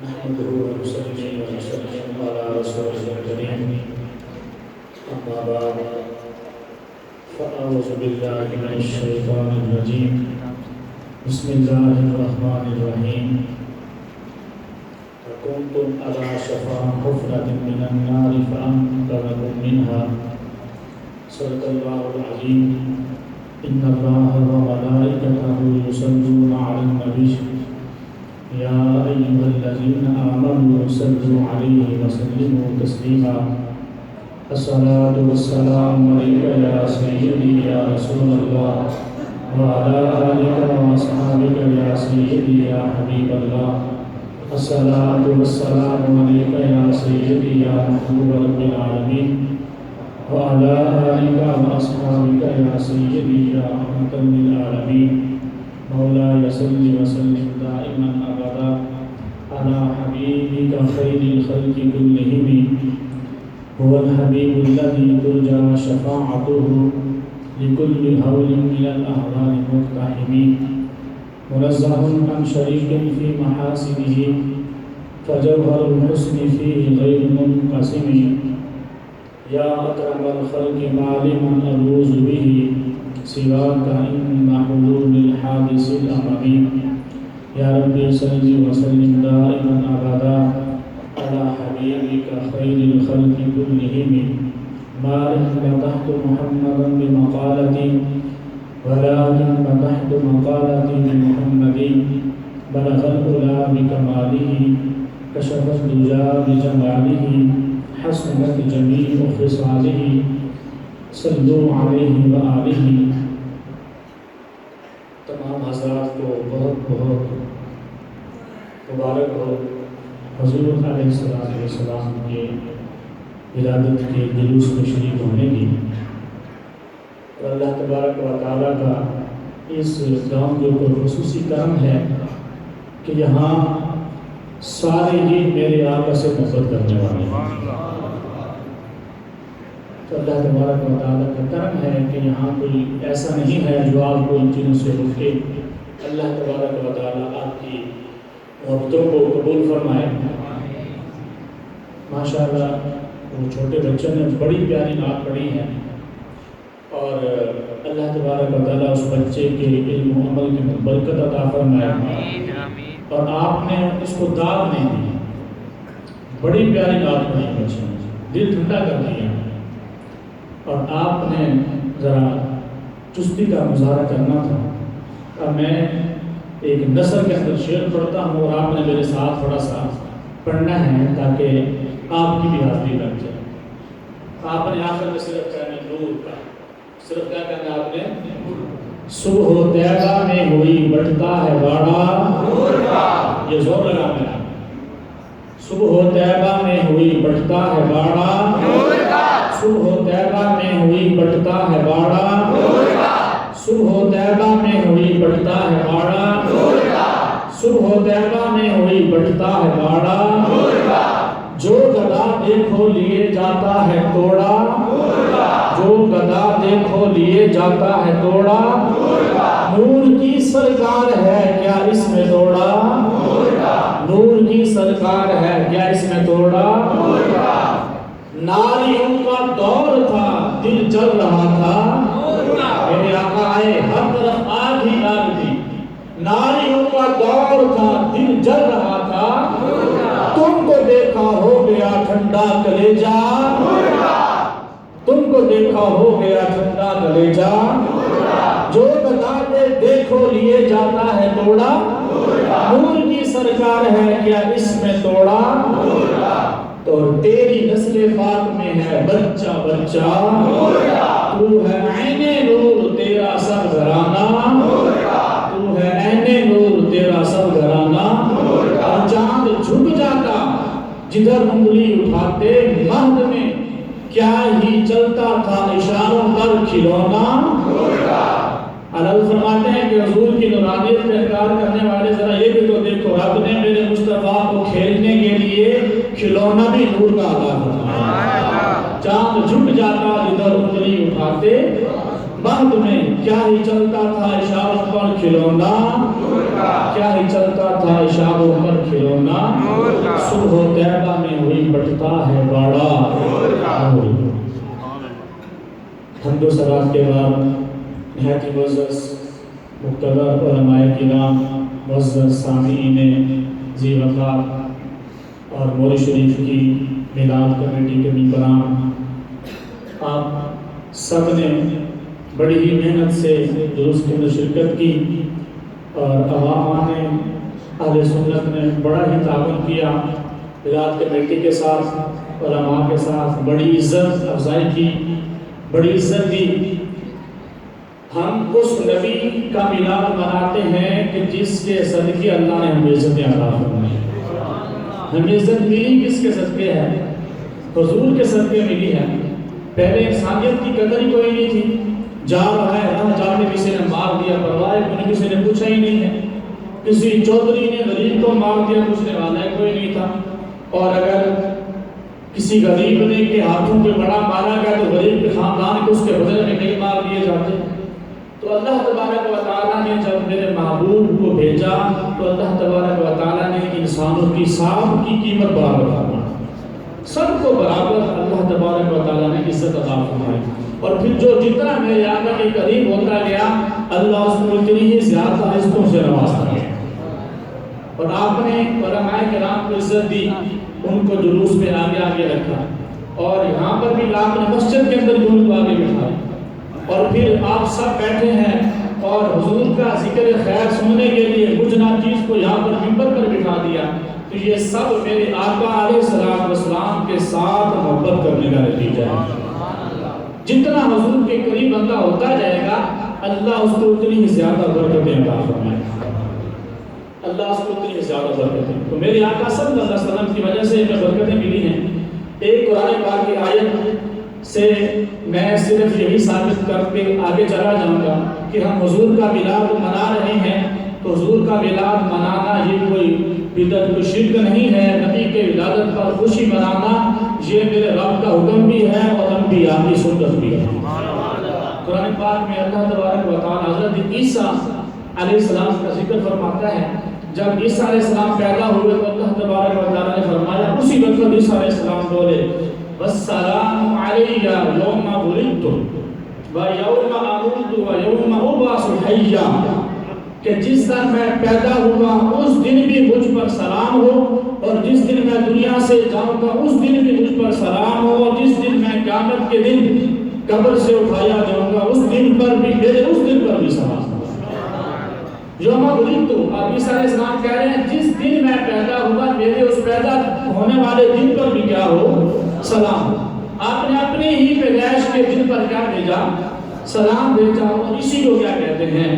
نحمده ونصلي ونسلم على رسوله الكريم أما بعد فأعوذ بالله من الشيطان الرجيم بسم الله الرحمن الرحيم وكنتم على شفا حفرة من النار فأنقذكم منها صدق الله العظيم إن الله وملائكته يصلون على النبي يا أيها الذين آمنوا صلوا عليه وسلموا تسليما الصلاة والسلام عليك يا سيدي يا رسول الله وعلى آلك وأصحابك يا سيدي يا حبيب الله الصلاة والسلام عليك يا سيدي يا محبوب رب العالمين وعلى آلك وأصحابك يا سيدي يا رحمة للعالمين مولاي صل وسلم دائما أبدا على حبيبك خير الخلق كلهم هو الحبيب الذي ترجى شفاعته لكل هول من الأهوال مقتحم منزه عن شريك في محاسنه فجوهر الحسن فيه غير منقسم يا أكرم الخلق معلما ألوذ به سواك إن حلول الحادث الأممي يا ربي صل وسلم دائما أبدا على حبيبك خير الخلق كلهم ما مدحت محمدا بمقالتي ولكن مدحت مقالتي بمحمد بلغ الأولى بكماله كشف الدجى بجماله حسنت جميع خصاله صلوا علیہ وآلہ. تمام حضرات کو بہت بہت مبارک ہو حضور علیہ السلام کے ولادت کے جلوس میں شریک ہونے کی. اور اللہ تبارک و تعالیٰ کا اس گاؤں کے اوپر خصوصی کرم ہے کہ یہاں سارے ہی میرے آقا سے محبت کرنے والے ہیں. تو اللہ تبارک و تعالیٰ کا کرم ہے کہ یہاں کوئی ایسا نہیں ہے جو آپ کو ان چیزوں سے روکے. اللہ تبارک و تعالیٰ آپ کی محبتوں کو قبول فرمائے. ماشاءاللہ وہ چھوٹے بچوں نے بڑی پیاری بات پڑھی ہے اور اللہ تبارک و تعالیٰ اس بچے کے علم و عمل کی برکت عطا فرمائے اور آپ نے اس کو داد نہیں دی. بڑی پیاری بات پڑھی بچوں نے, دل ٹھنڈا کر دیا. اور آپ نے ذرا چستی کا مظاہرہ کرنا تھا. اور میں ایک نثر کے اندر شعر پڑھتا ہوں اور آپ نے میرے ساتھ تھوڑا سا پڑھنا ہے تاکہ آپ کی بھی حاضری لگ جائے. آپ نے آخر میں صرف کہنا نور کا, صرف کیا کہنا آپ نے, صبح طیبہ میں ہوئی بٹتا ہے باڑا نور کا. یہ زور لگا میرا. صبح طیبہ میں ہوئی بٹتا ہے باڑا نور کا. صبح طیبہ میں ہوئی بٹتا ہے باڑا نور کا. صبح طیبہ میں ہوئی بٹتا ہے باڑا نور کا. صبح طیبہ میں ہوئی بٹتا ہے باڑا نور کا. جو گدا دیکھو لیے جاتا ہے توڑا نور کا. جو گدا دیکھو لیے جاتا ہے توڑا نور کا. نور کی سرکار ہے کیا اس میں توڑا نور کا. نور کی سرکار ہے کیا اس میں توڑا نور کا. ناریوں کا دور تھا دل جل رہا تھا میرے آقا آئے ہر طرف آگ ہی آگ تھی. ناریوں کا دور تھا دل جل رہا تھا. تم کو دیکھا ہو گیا ٹھنڈا کلیجا. تم کو دیکھا ہو گیا ٹھنڈا کلیجا. جو گدا پہ دیکھو لیے جاتا ہے توڑا. نور کی سرکار ہے کیا اس میں توڑا. تو تیری نسل پاک میں ہے بچہ بچہ. تو ہے عین نور تیرا سب گھرانہ. تو ہے عین نور تیرا سب گھرانہ. اور چاند جھک جاتا جدھر انگلی اٹھاتے مہد میں کیا ہی چلتا تھا اشاروں پر کھلونا. علل فرماتے ہیں کہ حضور کی نورانیت کا انکار کرنے والے ذرا یہ بھی تو دیکھو, رب نے میرے مصطفیٰ کو کھیلنے کے لیے کھلونا بھی نور کا عطا فرمایا. چاند جھک جاتا جدھر انگلی اٹھاتے بعد میں کیا ہی چلتا تھا اشاروں پر کھلونا، کیا ہی چلتا تھا اشاروں پر کھلونا، صبح طیبہ میں ہوئی بٹتا ہے باڑا نور۔ حمد و ثنا کے بعد نہایت ہی معزز مقتدر علماء کرام، معزز سامعین ذی وقار اور موری شریف کی میلاد کمیٹی کے ممبران، آپ سب نے بڑی ہی محنت سے جلوس کے اندر شرکت کی اور عوام نے، اہل سنت نے بڑا ہی تعاون کیا، میلاد کمیٹی کے ساتھ علماء کے ساتھ بڑی عزت افزائی کی، بڑی عزت دی۔ ہم اس نبی کا میلاد مناتے ہیں کہ جس کے صدقے اللہ نے ہمیں عزتیں عطا فرمائی۔ ہمیں عزت ملی کس کے صدقے ہے؟ حضور کے صدقے ملی ہے۔ پہلے انسانیت کی قدر ہی کوئی نہیں تھی، جا رہا ہے راہ جا میں کسی نے مار دیا، پرواہ کوئی کسی نے پوچھا ہی نہیں ہے، کسی چودھری نے غریب کو مار دیا، پوچھنے والا ہے کوئی نہیں تھا، اور اگر کسی غریب نے کے ہاتھوں پہ بڑا مارا گیا تو غریب کے خاندان کو اس کے بدلے میں کئی مار دیے جاتے۔ تو اللہ تبارک و تعالیٰ نے جب میرے محبوب کو بھیجا تو اللہ تبارک و تعالیٰ نے انسانوں کی سانپ کی قیمت برابر فرمائی، سب کو برابر اللہ تبارک و تعالیٰ نے عزت عطا فرمائی، اور پھر جو جتنا میرے آقا کے قریب ہوتا گیا اللہ اس کو اتنی ہی زیادہ رزقوں سے نوازتا گیا۔ اور آپ نے علماء کرام کو عزت دی، ان کو جلوس میں آگے آگے رکھا، اور یہاں پر بھی آپ نے مسجد کے اندر ان کو آگے بٹھایا، اور پھر آپ سب بیٹھے ہیں اور حضور کا ذکر خیر سننے کے لیے کچھ نہ چیز کو یہاں پر ممبر پر بٹھا دیا، تو یہ سب میرے آقا علیہ السلام کے ساتھ محبت کرنے کا نتیجہ ہے۔ جتنا حضور کے قریب بندہ ہوتا جائے گا اللہ اس کو اتنی ہی زیادہ برکتیں عطا فرمائے گا، اللہ اس کو اتنی ہی زیادہ برکتیں۔ تو میرے آقا صلی اللہ علیہ وسلم کی وجہ سے ہمیں برکتیں ملی ہیں۔ ایک قرآن پاک کی آیت سے میں صرف یہی ثابت کر کے آگے چلا جاؤں گا کہ ہم حضور کا میلاد منا رہے ہیں، تو حضور کا میلاد منانا یہ کوئی بدعت، کوئی شرک نہیں ہے۔ نبی کے ولادت پر خوشی منانا یہ میرے رب کا حکم بھی ہے اور انبیاء کی سنت بھی ہے۔ قرآن پاک میں اللہ تبارک و تعالی حضرت عیسیٰ علیہ السلام کا ذکر فرماتا ہے۔ جب عیسیٰ علیہ السلام پیدا ہوئے تو اللہ تبارک و تعالی نے فرمایا، اسی وقت عیسیٰ علیہ السلام بولے والسلام علی یوم ولدت ویوم اموت ویوم ابعث حیا، کہ جس دن میں پیدا ہوا اس دن بھی مجھ پر سلام ہو، اور جس دن میں دنیا سے جاؤں گا اس دن بھی مجھ پر سلام ہو، اور جس دن میں قیامت کے دن قبر سے اٹھایا جاؤں گا اس دن پر بھی میرے اس دن پر بھی سلام ہو۔ یوم ولدت، اب عیسیٰ علیہ السلام کہہ رہے ہیں جس دن میں پیدا ہوا میرے اس پیدا ہونے والے دن پر بھی کیا ہو؟ سلام ہو۔ آپ نے اپنے ہی پیدائش کے دن پر کیا بھیجا؟ سلام بھیجا، اور اسی کو کیا کہتے ہیں؟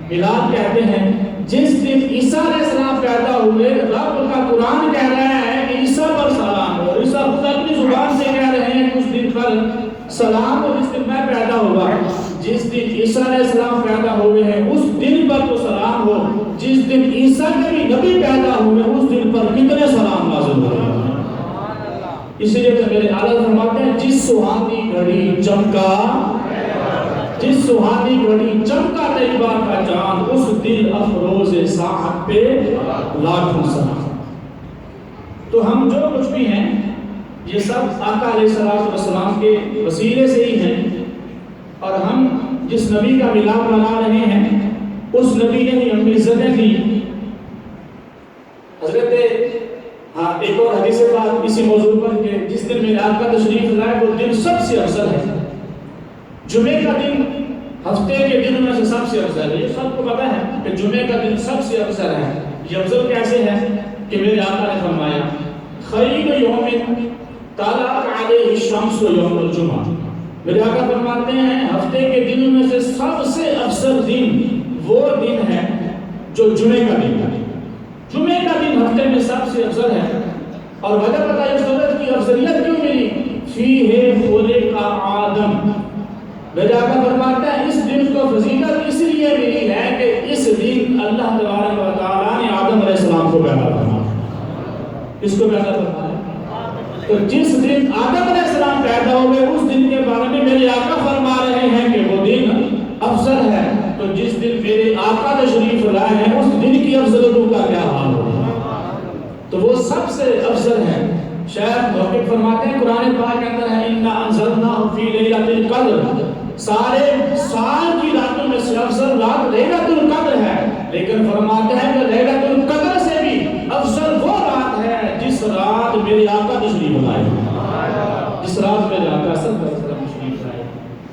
میلاد کہتے ہیں۔ جس دن عیسیٰ علیہ السلام پیدا ہوئے رب کا قرآن کہہ رہا ہے کہ عیسیٰ پر سلام ہو، اور عیسیٰ خود اپنی زبان سے کہہ رہے ہیں اس دن پر سلام ہو جس دن میں پیدا ہوا۔ جس دن عیسیٰ علیہ السلام پیدا ہوئے ہیں اس دن پر تو سلام ہو، جس دن عیسیٰ کے بھی نبی پیدا ہوئے اس دن پر کتنے سلام نازل ہوئے۔ اسی لیے تو میرے اعلیٰ فرماتے ہیں جس سہانی گھڑی چمکا، جس سہانی گھڑی چمکا طیبہ کا چاند، اس دل افروز ساعت پہ لاکھوں سلام۔ تو ہم جو کچھ بھی ہیں یہ سب آقا علیہ السلام کے وسیلے سے ہی ہیں، اور ہم جس نبی کا میلاد منا رہے ہیں اس نبی نے ہی ہمیں عزتیں دی۔ حضرت ایک اور حدیث بات اسی موضوع پر کہ جس دن میرے آقا تشریف لائے وہ دن سب سے افضل ہے۔ جمعے کا دن ہفتے کے دنوں میں سے سب سے افضل ہے، یہ سب کو پتا ہے کہ جمعے کا دن سب سے افضل ہے۔ یہ افضل کیسے ہے کہ میرے آقا نے فرمایا خیر یوم طلعت علیہ الشمس یوم الجمعہ، میرے آقا فرماتے ہیں ہفتے کے دنوں میں سے سب سے افضل دن وہ دن ہے جو جمعے کا دن ہے۔ جمعے کا دن ہفتے میں سب سے افضل ہے، اور وجہ پتہ ہے اس عورت کی افضلیت کیوں ملی؟ فیہ خلق آدم، میرے آقا فرماتے ہیں اس دن کو فضیلت اس لیے ملی ہے کہ اس دن اللہ تبارک و تعالیٰ نے آدم علیہ السلام کو پیدا فرمایا۔ اس کو پیدا فرمایا تو جس دن آدم علیہ السلام پیدا ہوئے اس دن کے بارے میں میرے آقا فرما رہے ہیں کہ وہ دن افضل ہے. تو جس دن میرے آقا تشریف لائے ہیں اس دن کی افضلتوں کا کیا حال ہوگا؟ تو وہ سب سے افضل ہے. شاید محقق فرماتے ہیں قرآن پاک کے اندر ہے اِنَّا أَنزَلْنَاهُ فِي لَيْلَةِ الْقَدْرِ، سارے سال کی راتوں میں سے افضل رات لیلۃ القدر ہے. لیکن فرماتے ہیں کہ لیلۃ القدر سے بھی افضل وہ رات ہے جس رات میرے آقا تشریف لائے، جس رات میرے آقا صلی اللہ علیہ وسلم تشریف لائے.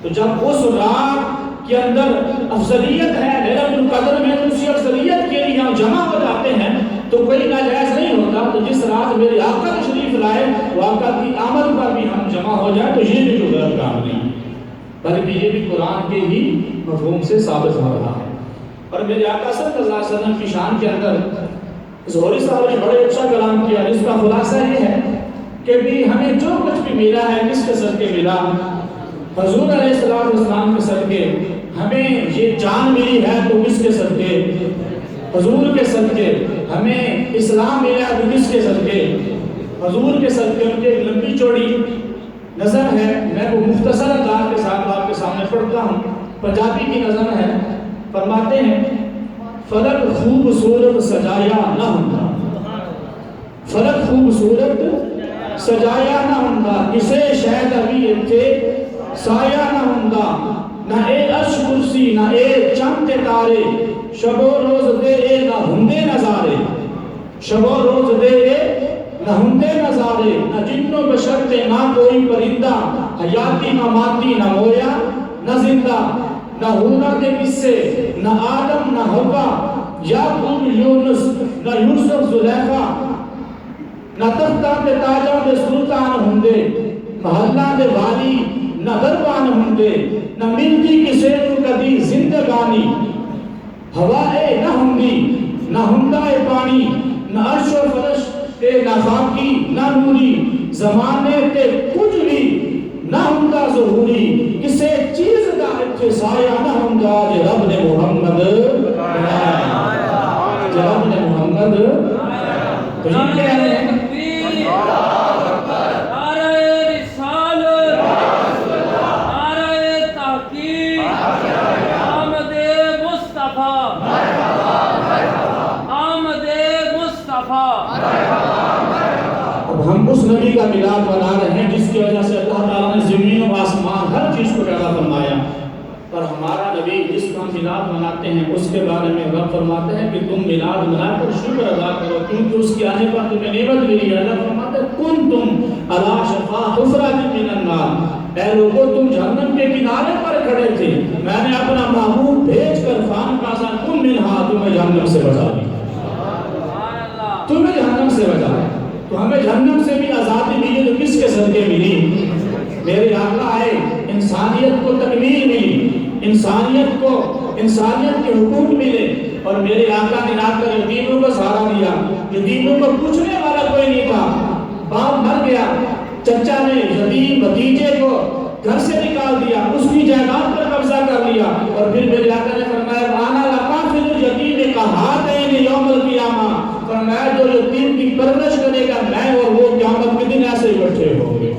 تو جب اس رات کے اندر افضلیت ہے لیلۃ القدر میں، اسی افضلیت کے لیے ہم جمع ہو جاتے ہیں تو کوئی ناجائز نہیں ہوتا. تو جس رات میرے آقا تشریف لائے وہ آقا کی آمد پر بھی ہم جمع ہو جائیں تو یہ بھی کوئی غلط کام نہیں، بلکہ یہ بھی قرآن کے ہی مفہوم سے ثابت ہو رہا ہے. اور میرے آقا صلی اللہ علیہ وسلم کی شان کے اندر زہری صاحب نے بڑے اچھا کلام کیا، جس کا خلاصہ یہ ہے کہ بھی ہمیں جو کچھ بھی ملا ہے کس کے صدقے ملا؟ حضور علیہ السلام کے صدقے. ہمیں یہ جان ملی ہے تو کس کے صدقے؟ حضور کے صدقے. ہمیں اسلام ملا ہے تو کس کے صدقے؟ حضور کے صدقے. ان کی ایک لمبی چوڑی نظم ہے، میں وہ مختصر انداز کے ساتھ آپ کے سامنے پڑھتا ہوں. پنجابی کی نظم ہے. فرماتے ہیں فلک خوبصورت سجایا نہ ہوندا، فلک خوبصورت سجایا نہ ہوندا، کسے شہد ابھی اتھے سایہ نہ ہوندا، نہ اے عرش کرسی نہ اے چند تارے، شب و روز دے اے نہ ہندے نظارے، شب و روز دے اے نہ ہندے نظارے، نہ جن و بشر تے نہ کوئی پرندہ، حیاتی نہ ماتی نہ مویا نہ زندہ، نہ ہونا کے قصے نہ آدم نہ حوا، یعقوب یونس نہ یوسف زلیخا، نہ تختہ تے تاجاں دے سلطان ہندے، محلہ دے والی نہ دربان ہندے، نہ ملتی کسے تو کبھی زندگانی، ہوائے نہ ہندی نہ ہندائے پانی، نہ عرش و فرش تے نہ خاکی نہ نوری، زمانے تے کچھ بھی نہ ہندا ظہوری، کسے چیز دا اتھے سایہ نہ ہندا، جے رب نے محمد جے رب نے محمد. تو یہ کہہ رہے ہیں ہم اس نبی کا میلاد منا رہے ہیں جس کی وجہ سے اللہ تعالیٰ نے زمین و آسمان ہر چیز کو پیدا فرمایا. پر ہمارا نبی جس کا ہم میلاد مناتے ہیں اس کے بارے میں رب فرماتے ہیں کہ تم میلاد منا کر شکر ادا کرو کیونکہ اس کے آنے پر تمہیں نعمت ملی ہے. اللہ فرماتے ہیں کنتم علی شفا حفرۃ من النار، اے لوگوں تم جہنم کے کنارے پر کھڑے تھے، میں نے اپنا محبوب بھیج کر فانقذا کم منہا، تمہیں جہنم سے بچا دیا، تمہیں جہنم سے بچا دیا. تو ہمیں جہنم سے بھی آزادی ملی تو کس کے صدقے ملی؟ میرے آقا آئے، انسانیت کو تکمیل ملی، انسانیت کے حقوق ملے. اور میرے آقا نے آ کر یتیموں کو سہارا دیا. یتیموں کو پوچھنے والا کوئی نہیں تھا، باپ مر گیا، چچا نے یتیم بھتیجے کو گھر سے نکال دیا، اس کی جائیداد پر قبضہ کر لیا. اور پھر میرے آقا نے فرمایا انا لکافل الیتیم کہاتین یوم القیامہ، فرمایا جو یتیم کی پرورش کرے گا میں اور وہ قیامت کے دن ایسے ہی بیٹھے ہوں گے.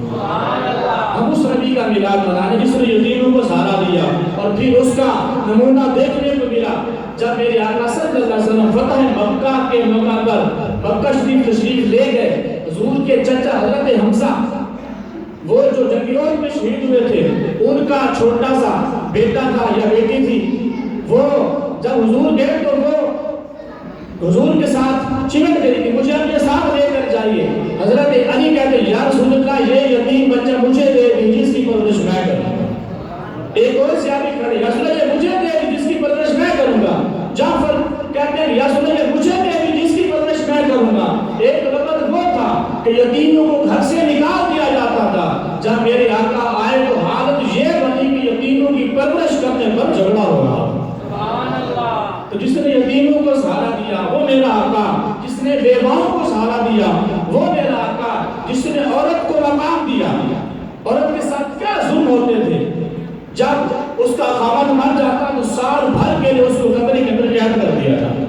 ہم اس نبی کا میلاد منانے جس نے یتیموں کو سہارا دیا. اور پھر اس کا نمونہ دیکھنے کو ملا جب میرے آقا صلی اللہ علیہ وسلم فتح مکہ کے موقع پر مکہ شریف تشریف لے گئے. حضور کے چچا حضرت حمزہ وہ جو جنگیوں میں شہید ہوئے تھے ان کا چھوٹا سا بیٹا تھا یا بیٹی تھی، وہ جب حضور گئے تو وہ حضور کے ساتھ چمٹ گئی کہ مجھے اپنے ساتھ لے کر جائیے. حضرت علی کہتے ہیں یا رسول اللہ یہ یتیم بچہ مجھے دے دی جس کی پرورش میں کروں گا. ایک اور صحابی کھڑے یا رسول اللہ مجھے دے دی جس کی پرورش میں کروں گا. جعفر کہتے ہیں یا رسول اللہ مجھے دے دی جس کی پرورش میں کروں گا. ایک وقت وہ تھا کہ یتیموں کو گھر سے نکال دیا جاتا تھا. جب میرے آقا آئے تو حالت یہ بنی کہ یتیموں کی پرورش کرنے پر جھگڑا ہو رہا. تو جس نے یتیموں کو سہارا دیا وہ میرا آقا، جس نے بیواؤں کو سہارا دیا وہ میرا آقا، جس نے عورت کو مقام دیا. عورت کے ساتھ کیا ظلم ہوتے تھے، جب اس کا خاوند مر جاتا تو سال بھر کے لیے اس کو کمرے کے اندر قید کر دیا جاتا،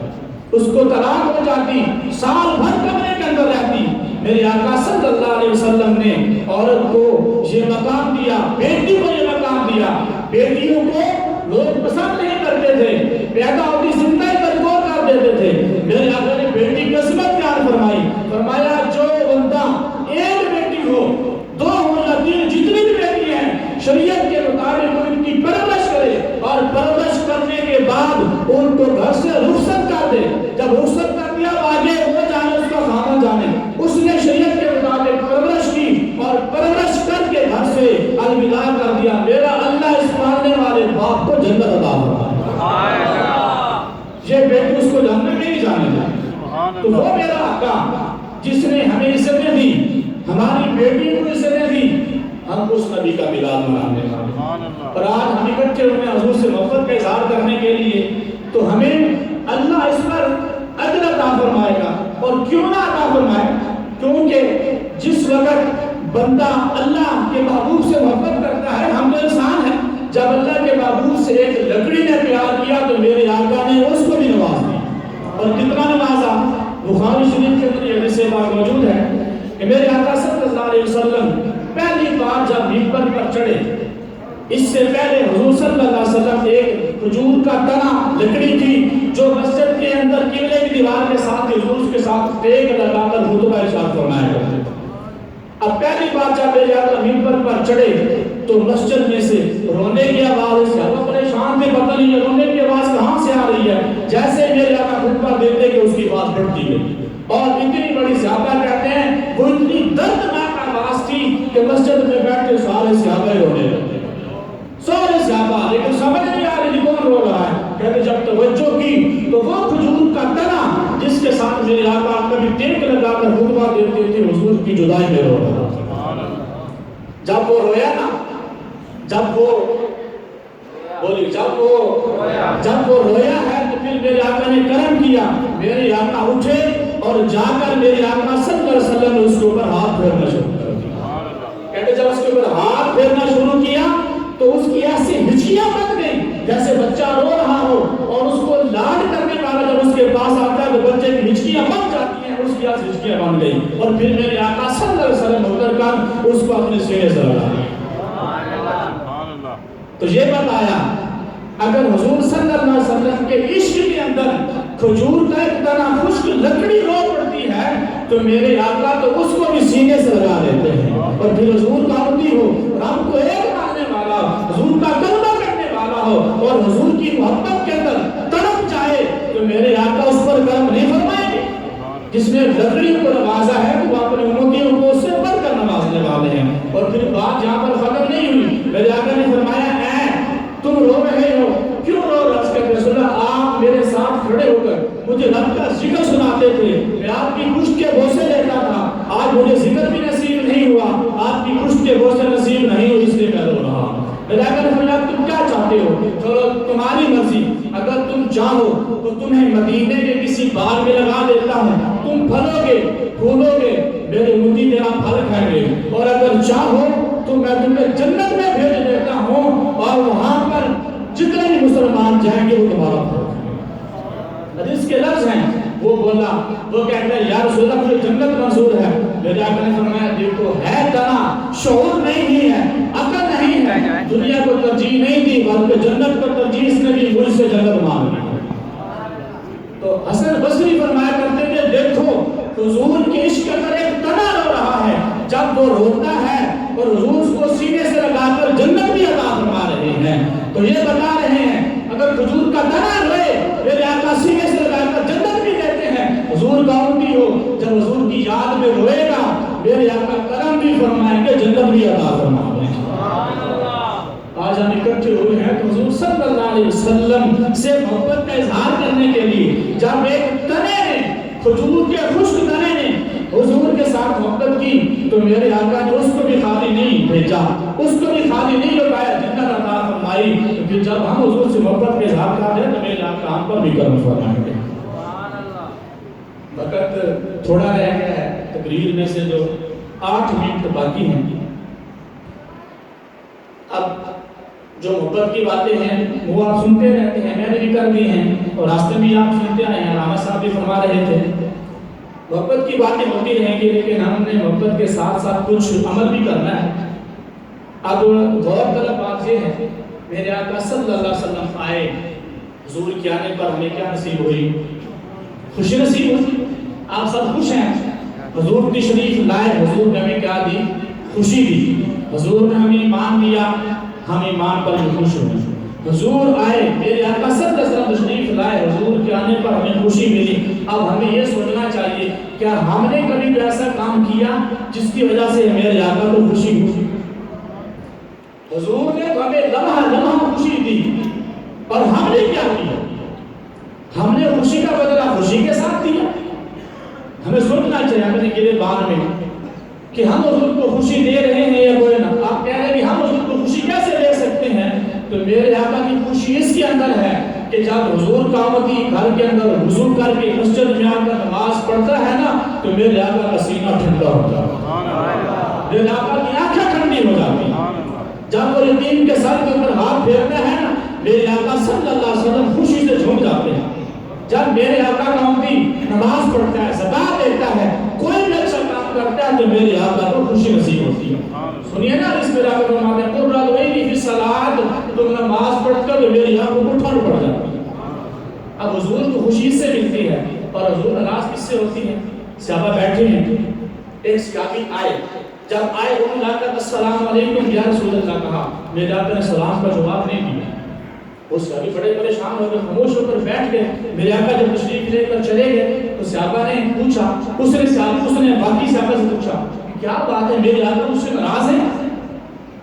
اس کو طلاق ہو جاتی، سال بھر کمرے کے اندر رہتی. میرے آقا صلی اللہ علیہ وسلم نے عورت کو یہ مقام دیا، بیٹی کو یہ مقام دیا۔ بیٹیوں کو لوگ پسند نہیں کرتے تھے، پیدا ہوتی زندگی برباد کر دیتے تھے۔ میرے آقا نے بیٹی کی عظمت بیان فرمائی، فرمایا جو بندہ ایک بیٹی ہو، دو ہو یا تین، جتنی بھی بیٹی ہیں، شریعت کے مطابق ان کی پرورش کرے اور پرورش کرنے کے بعد ان کو گھر سے رخصت کر دے۔ جب رخصت کر دیا آگے وہ جانے، اس کا خاوند جانے، اس نے شریعت کے مطابق پرورش کی اور پرورش کر کے گھر سے الوداع کر دیا، میرا اللہ اس پالنے والے باپ کو جنت عطا فرمائے۔ یہ بیٹی اس کو جنت میں نہیں جانے دے۔ تو وہ میرا آقا جس نے ہمیں عزتیں دی، ہماری بیٹی کو عزتیں دی، ہم اس نبی کا میلاد منانے والے۔ اور آج ہم اکٹھے ہوئے ہیں حضور سے محبت کا اظہار کرنے کے لیے، تو ہمیں اللہ اس پر اجر عطا فرمائے گا۔ اور کیوں نہ عطا فرمائے؟ کیونکہ جس وقت بندہ اللہ کے محبوب سے محبت کرتا ہے، ہم تو انسان ہیں، جب اللہ کے محبوب سے ایک لکڑی نے پیار کیا تو میرے آقا نے اس کو بھی نواز دیا۔ اور کتنا نوازا؟ بخاری شریف کے اندر یہ حدیث پاک موجود ہے کہ میرے آقا صلی اللہ علیہ وسلم پہلی بار جب منبر پر چڑھے، اس سے پہلے حضور صلی اللہ علیہ وسلم ایک کھجور کا تنا لکڑی تھی جو مسجد کے اندر قبلے کی دیوار کے ساتھ حضور کے ساتھ ٹیک لگا کر خطبہ ارشاد فرمایا کرتے تھے۔ اب پہلی بار جب میرے آقا منبر پر چڑھے تو مسجد میں سے رونے کی آواز، صحابہ پریشان تھے، پتہ نہیں یہ رونے کی آواز کہاں سے آ رہی ہے۔ جیسے میرے آقا خطبہ دیتے کہ اس کی آواز بڑھتی گئی، اور اتنی بڑی، صحابہ کہتے ہیں وہ اتنی دردناک آواز تھی کہ مسجد میں بیٹھے سارے صحابہ رونے لگے، سارے صحابہ، لیکن سمجھ نہیں آ رہی کون رو رہا ہے۔ کہتے جب توجہ کی تو وہ کھجور کا تنا جس کے ساتھ میرے آقا کبھی ٹیک لگا کر خطبہ دیتے تھے، حضور کی جدائی میں رو رہا تھا۔ جب وہ رویا نا، جب وہ رویا ہے تو پھر میرے آقا نے کرم کیا، میرے آقا اٹھے اور جا کر میرے آقا صلی اللہ علیہ وسلم نے اس کے اوپر ہاتھ پھیرنا شروع کر دیا۔ کہتے جب اس کے اوپر ہاتھ پھیرنا شروع کیا تو اس کی ایسی ہچکیاں بن گئی جیسے بچہ رو رہا ہو، اور اس کو لاڈ کرنے والا جب اس کے پاس آتا ہے تو بچے کی ہچکیاں بن جاتی ہیں، اس کی ایسی ہچکیاں بن گئی، اور پھر میرے آقا صلی اللہ علیہ وسلم اتر کر اس کو اپنے سینے سے لگا دیا۔ تو یہ بتایا اگر حضور صلی اللہ علیہ وسلم کے عشق کے اندر کھجور کا ایک تنا خشک لکڑی رو پڑتی ہے تو میرے آقا تو اس کو بھی سینے سے لگا دیتے ہیں، اور پھر حضور کا امتی ہو، رب کو ایک ماننے والا، حضور کا کلمہ کرنے والا ہو اور حضور کی محبت کے اندر تڑپ جائے تو میرے آقا اس پر کرم نہیں فرمائیں گے۔ جس نے لکڑی کو نوازا ہے وہ اپنے امتیوں کو اس سے بڑھ کر نوازنے والے ہیں۔ اور پھر بات یہاں پر ختم نہیں ہوئی، میرے آقا نے فرمایا اے تم رو رہے ہو، کیوں رو رہے ہو؟ رسول اللہ آپ میرے ساتھ کھڑے ہو کر مجھے رب کا ذکر سناتے تھے، میں آپ کی پشت کے بوسے لیتا تھا، آج مجھے ذکر بھی نصیب نہیں ہوا، آپ کی پشت کے بوسے نصیب نہیں ہوئی، اس لیے میں رو رہا ہوں۔ میرے آقا نے فرمایا تم کیا چاہتے ہو؟ چلو تمہاری مرضی، اگر تم چاہو تو تمہیں مدینے کے کسی باغ میں لگا دیتا ہوں، تم پھلو گے پھولو گے، میرے امتی تیرا پھل کھائیں گے، اور اگر چاہو تو میں تمہیں جنت میں بھیج دیتا ہوں اور وہاں پر جتنے بھی مسلمان جائیں گے وہ تمہارا پھل کھائیں گے۔ حدیث کے لفظ ہیں، وہ بولا، وہ کہتا ہے یا رسول اللہ مجھے جنت منظور ہے۔ میرے آقا نے فرمایا دیکھو ہے تنا، شعور نہیں ہے، عقل نہیں ہے، دنیا کو ترجیح نہیں دی بلکہ جنت کو ترجیح اس نے دی، مجھ سے جنت مانگ لی۔ تو حسن بصری فرمایا کرتے تھے دیکھو حضور کے عشق کے اندر ایک تنا رو رہا ہے، جب وہ روتا ہے اور حضور اس کو سینے سے لگا کر جنت بھی عطا فرما رہے ہیں۔ تو یہ بتا رہے ہیں اگر حضور کا تنا روئے میرے آقا سینے سے لگا کر جنت بھی دیتے ہیں۔ حضور کا امتی ہو جب حضور کی یاد میں روئے گا میرے آقا کرم بھی فرمائیں گے، جنت بھی عطا فرمائیں گے۔ آج ہم اکٹھے ہوئے ہیں تو حضور صلی اللہ علیہ وسلم سے محبت کا اظہار کرنے کے لیے جب ایک تنے نے، کھجور کے خشک تنے نے حضور کے ساتھ محبت کی تو میرے آقا نے اس کو بھی خالی نہیں بھیجا، اس کو بھی خالی نہیں لگایا، جنت عطا فرمائی۔ پھر جب ہم حضور سے محبت کا اظہار کرتے ہیں تو میرے آقا ہم پر بھی کرم فرمائیں گے۔ وقت تھوڑا رہ گیا ہے، تقریر میں سے جو 8 منٹ باقی ہیں، اب جو محبت کی باتیں ہیں وہ آپ سنتے رہتے ہیں، میں نے بھی کر دی ہیں اور راستے میں آپ سنتے آئے ہیں، راما صاحب بھی فرما رہے تھے محبت کی باتیں ہوتی رہیں گی لیکن ہم نے محبت کے ساتھ ساتھ کچھ عمل بھی کرنا ہے۔ اب غور طلب بات یہ ہے، میرے آقا صلی اللہ علیہ وسلم آئے، حضور کے آنے پر ہمیں کیا نصیب ہوئی؟ خوشی نصیب ہوئی۔ آپ سب خوش ہیں، حضور کی شریف لائے، حضور نے ہمیں کیا دی؟ خوشی دی۔ حضور نے ہمیں ایمان دیا، ہم ایمان پر بھی خوش ہوئے۔ حضور آئے، میرے آقا صلی اللہ علیہ وسلم تشریف لائے، حضور کے آنے پر ہمیں خوشی ملی۔ اب ہمیں یہ سوچنا چاہیے کیا ہم نے کبھی کوئی ایسا کام کیا جس کی وجہ سے میرے آقا کو خوشی ہوئی؟ حضور نے ہمیں لمحہ لمحہ خوشی دی، اور ہم نے کیا کیا؟ ہم نے خوشی کا بدلہ خوشی کے ساتھ دیا۔ ہمیں سوچنا چاہیے اپنے گریبان میں کہ ہم حضور کو خوشی دے رہے ہیں یا کوئی نہ۔ آپ کہہ رہے ہیں کہ ہم حضور کو خوشی کیسے دے سکتے ہیں؟ تو میرے آقا کی خوشی اس کے اندر ہے کہ جب حضور کا امتی گھر کے اندر وضو کر کے مسجد میں آ کر نماز پڑھتا ہے نا، تو میرے آقا کا سینہ ٹھنڈا ہوتا ہے، میرے آقا کی آنکھیں ٹھنڈی ہو جاتی ہیں۔ جب وہ یتیم کے سر کے اوپر ہاتھ پھیرتا ہے نا، میرے آقا صلی اللہ علیہ وسلم خوشی سے جھوم جاتے ہیں۔ جب میرے آقا کا امتی نماز پڑھتا ہے، زکات دیتا ہے، کوئی بھی اچھا کام کرتا ہے تو میرے آقا کو خوشی نصیب ہوتی ہے۔ سنیے نا اس میں آقا فرماتے ہیں قرۃ عینی فی الصلاۃ، تم نماز پڑھتے ہو تو میری آنکھوں کو ٹھنڈ پڑ جاتی ہے۔ اب حضور کو خوشی سے ملتی ہے، اور حضور ناراض کس سے ہوتی ہے؟ صحابہ بیٹھے ہیں، ایک صحابی آئے، جب آئے انہوں نے آ کر السلام علیکم یا رسول اللہ کہا، میرے آقا نے سلام کا جواب نہیں دیا۔ اس صحابی بڑے پریشان ہو گئے، خاموش ہو کر بیٹھ گئے۔ میرے آقا جب تشریف لے کر چلے گئے تو صحابہ نے پوچھا، اس نے باقی صحابہ سے پوچھا کیا بات ہے، میرے آقا مجھ سے ناراض ہیں؟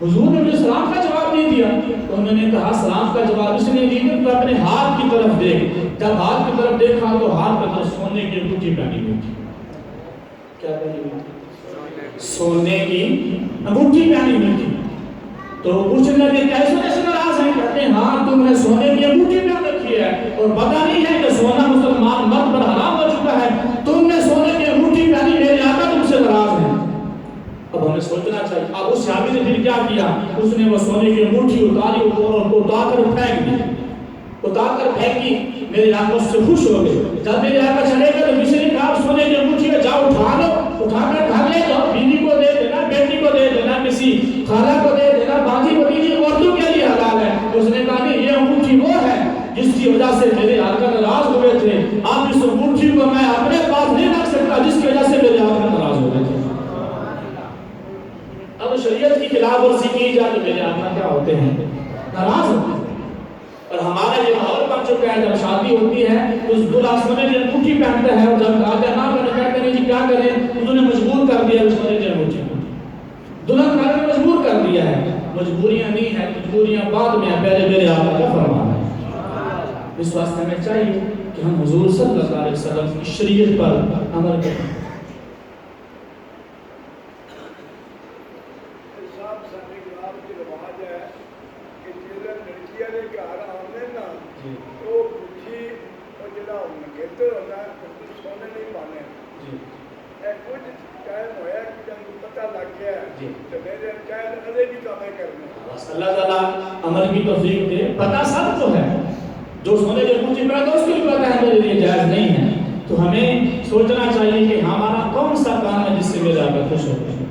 حضور نے مجھے سلام کا جواب نہیں دیا۔ تو انہوں نے کہا سلام کا جواب اس نے نہیں دیا تو اپنے ہاتھ کی طرف دیکھ۔ جب ہاتھ کی طرف دیکھا تو ہاتھ پر سونے کی انگوٹھی پہنی ہوئی تھی۔ کیا پہنی ہوئی تھی؟ سونے کی انگوٹھی پہنی ہوئی تھی۔ تو پوچھنے لگے کیا اس وجہ سے ناراض ہیں؟ کہتے ہیں ہاں تم نے سونے کی انگوٹھی پہن رکھی ہے اور پتہ نہیں ہے کہ سونا مسلمان مرد پر حرام ہو چکا ہے، تم نے سونے کی انگوٹھی پہنی، میرے آقا تم سے ناراض ہیں۔ اب ہمیں سوچنا چاہیے۔ اب اس صحابی نے پھر کیا کیا؟ اس نے وہ سونے کی انگوٹھی اتاری اور اتار کر پھینک دی، اتار کر پھینکی۔ میرے آقا اس سے خوش ہو گئے۔ جب میرے آقا چلے گئے تو کسی نے کہا سونے کی انگوٹھی ہے جاؤ اٹھا لو، اٹھا کر گھر لے جاؤ، بیوی کو دے دینا، بیٹی کو دے دینا، کسی خالہ کو دے دینا، باجی کو دیجیے، عورتوں کے لیے حلال ہے۔ اس نے کہا کہ یہ انگوٹھی وہ ہے جس کی وجہ سے میرے آقا ناراض ہوئے تھے، اب اس انگوٹھی کو میں اپنے پاس نہیں رکھ سکتا جس کی وجہ سے میرے آقا ناراض ہوئے تھے۔ اب شریعت کی خلاف ورزی کی جائے تو میرے آقا کیا ہوتے ہیں؟ ناراض ہوتے ہیں۔ اور ہمارا یہ ماحول بن چکا ہے، جب شادی ہوتی ہے اس دلہا سونے کی انگوٹھی پہنتا ہے، اور جب آگے نہ کرنے کہتے ہیں جی کیا کریں، انہوں نے مجبور کر دیا اس سونے کی انگوٹھی، دلہن گھر میں مجبور کر دیا ہے۔ مجبوریاں نہیں ہیں، مجبوریاں بعد میں ہیں، پہلے میرے آقا کا فرمان ہے۔ اس واسطے ہمیں چاہیے کہ ہم حضور صلی اللہ علیہ وسلم کی شریعت پر عمل کریں۔ اللہ تعالیٰ عمل کی توفیق دے۔ پتہ سب کو ہے، جو سونے کی انگوٹھی پہنا تو اس کو بھی پتہ ہے میرے لیے جائز نہیں ہے، تو ہمیں سوچنا چاہیے کہ ہمارا کون سا کام ہے جس سے میرے آقا خوش ہوتے ہیں۔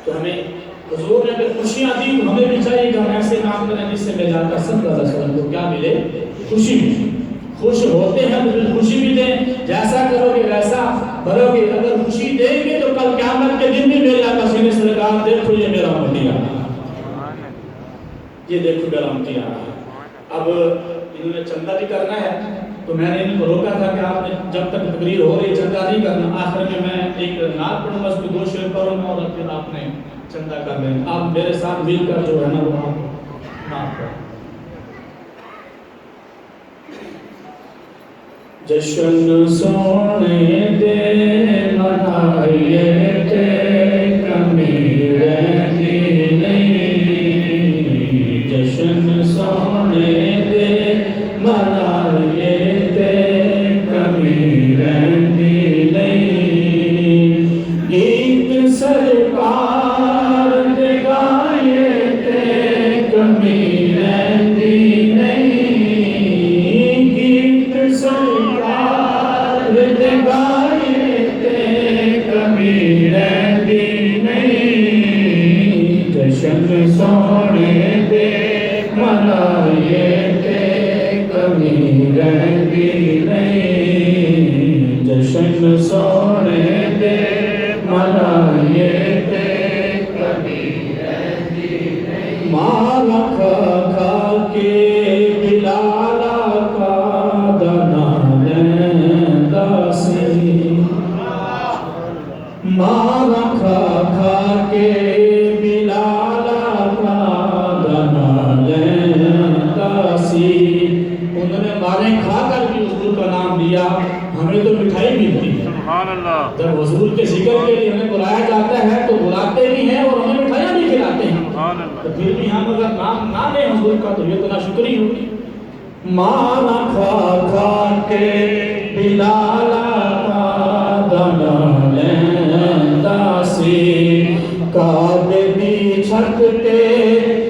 تو ہمیں حضور نے اگر خوشیاں دی تو ہمیں بھی چاہیے کہ ہم ایسے کام کریں جس سے میرے آقا صلی اللہ علیہ وسلم کو کیا ملے؟ خوشی ملے۔ خوش ہوتے ہیں تو پھر خوشی بھی دیں، جیسا کرو گے ویسا بھرو گے۔ اگر خوشی دیں گے تو کل قیامت کے دن بھی میرے آقا سینے سے لگا دیکھو یہ میرا امتی آ رہا ہے، یہ دیکھو میرا امتی آ رہا ہے۔ اب انہوں نے چندہ بھی کرنا ہے تو میں نے ان کو روکا تھا کہ آپ نے جب تک تقریر ہو رہی چندہ نہیں کرنا۔ آخر میں ایک نعت پڑھوں گا، اس کو 2 شعر پڑھوں گا اور پھر آپ نے چندہ کر لینا۔ آپ میرے ساتھ مل کر جو ہے نا وہ آپ نعت پڑھیں۔ جشن سونے دے منائیے تے کمی رہتی نہیں، جشن سونے دے منائیے تے کمی رہتی نہیں، گیت سرکار دے گائے تے کمی رہتی نہیں، گیت سرکار گائے تے جشن سونے دے منائیے تے کمی رہتی نہیں، جشن سونے دے منائیے تے کمی رہتی نہیں، مالا کھا کھا کے بلال آقا دنا لیندا سی، مالا کھا کھا کے بلال آقا دنا لیندا سی، انہوں نے مارے کھا کر بھی حضور کا نام لیا، ہمیں تو مٹھائی ملتی ہے، سبحان اللہ، جب حضور کے ذکر کے لیے ہمیں بلایا جاتا ہے تو بلاتے بھی ہیں اور ہمیں مٹھائیاں بھی کھلاتے ہیں، سبحان اللہ، تو پھر بھی ہم اگر نام نہ لیں حضور کا تو یہ تو ناشکری ہوگی۔ مالا کھا کھا کے بلال آقا دنا لیندا سی، کعبے دی چھت تے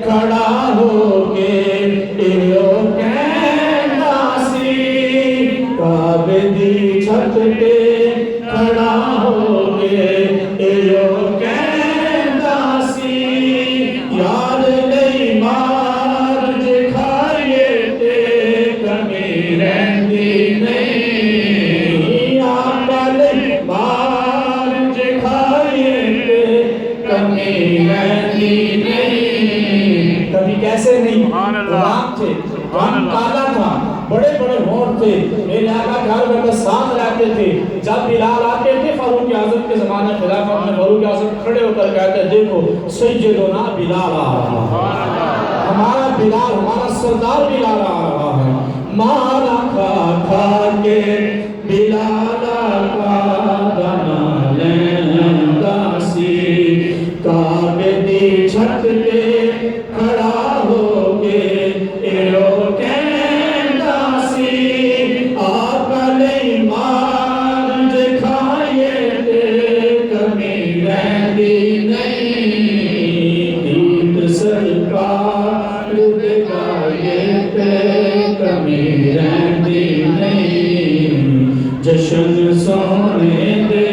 کھڑا ہو کے ایو کہندا سی، کعبے دی چھت تے کھڑا ہو کے ایو کہندا سی، یار لئی مار جے کھائیے تے کمی رہندی نہیں، آقا لئی مار جے کھائیے تے کمی رہندی نہیں، کبھی کیسے نہیں، غلام تھے، کام کالا تھا، بڑے بڑے ہونٹ تھے، میرے آقا گھر میں ساتھ رہتے تھے، جب بلال آتے تھے فاروق اعظم کے زمانے خلافت میں فاروق اعظم کھڑے ہو کر کہتے ہیں دیکھو سیدنا بلال آ رہا ہے، ہمارا بلال، ہمارا سردار بلال آ رہا ہے، مالا کھا کھا کے بلال آقا دنا لیندا سی، کعبے دی چھت تے کھڑا ہو کے ایو کہندا سی، آقا لئی مار جے کھائیے تے کمی رہندی نہیں، گیت سرکار دے گائیے تے کمی رہندی نہیں، جشن سونے دے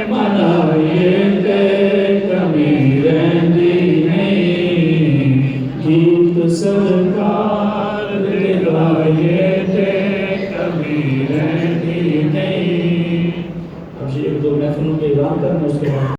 منائیے تے کمی رہندی نہیں، گیت سرکار دے گائیے تے کمی رہندی نہیں۔ اب یہ ایک دو محفلوں کے اعلان کرنا اس کے بعد